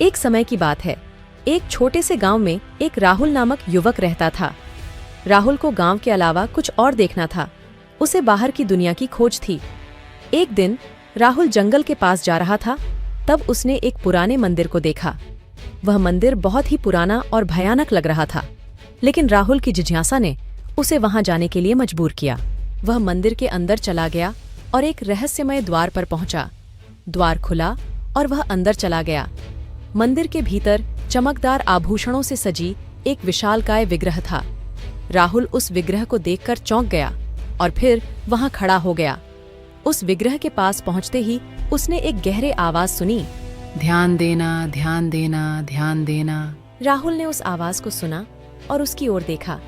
एक समय की बात है। एक छोटे से गांव में एक राहुल नामक युवक रहता था। राहुल को गांव के अलावा कुछ और देखना था। उसे बाहर की दुनिया की खोज थी। एक दिन राहुल जंगल के पास जा रहा था, तब उसने एक पुराने मंदिर को देखा। वह मंदिर बहुत ही पुराना और भयानक लग रहा था, लेकिन राहुल की जिज्ञासा ने उसे वहां जाने के लिए मजबूर किया। वह मंदिर के अंदर चला गया और एक रहस्यमय द्वार पर पहुंचा। द्वार खुला और वह अंदर चला गया। मंदिर के भीतर चमकदार आभूषणों से सजी एक विशालकाय विग्रह था। राहुल उस विग्रह को देखकर चौंक गया और फिर वहां खड़ा हो गया। उस विग्रह के पास पहुंचते ही उसने एक गहरे आवाज सुनी, ध्यान देना, ध्यान देना, ध्यान देना। राहुल ने उस आवाज को सुना और उसकी ओर देखा,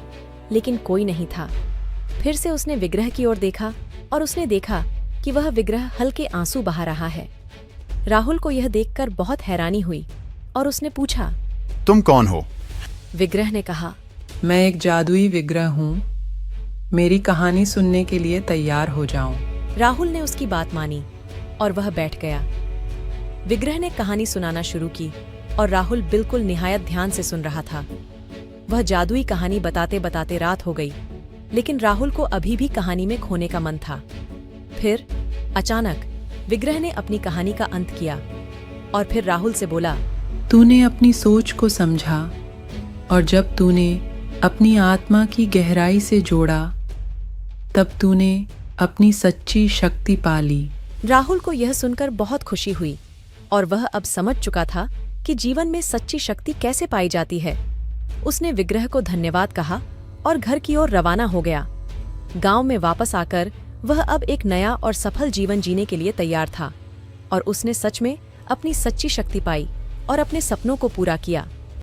लेकिन कोई नहीं था। फिर से उसने विग्रह की ओर देखा और उसने देखा कि वह विग्रह हल्के आंसू बहा रहा है। राहुल को यह देखकर बहुत हैरानी हुई और उसने पूछा, तुम कौन हो? विग्रह ने कहा, मैं एक जादुई विग्रह हूँ। मेरी कहानी सुनने के लिए तैयार हो जाओ। राहुल ने उसकी बात मानी और वह बैठ गया। विग्रह ने कहानी सुनाना शुरू की और राहुल बिल्कुल निहायत ध्यान से सुन रहा था। वह जादुई कहानी बताते बताते रात हो गई, लेकिन राहुल को अभी भी कहानी में खोने का मन था। फिर अचानक विग्रह ने अपनी कहानी का अंत किया और फिर राहुल से बोला, तूने अपनी सोच को समझा और जब तूने अपनी आत्मा की गहराई से जोड़ा, तब तूने अपनी सच्ची शक्ति पाली। राहुल को यह सुनकर बहुत खुशी हुई और वह अब समझ चुका था कि जीवन में सच्ची शक्ति कैसे पाई जाती है। उसने विग्रह को धन्यवाद कहा और घर की ओर रवाना हो गया। गांव में वापस आकर वह अब एक नया और सफल जीवन जीने के लिए तैयार था और उसने सच में अपनी सच्ची शक्ति पाई और अपने सपनों को पूरा किया।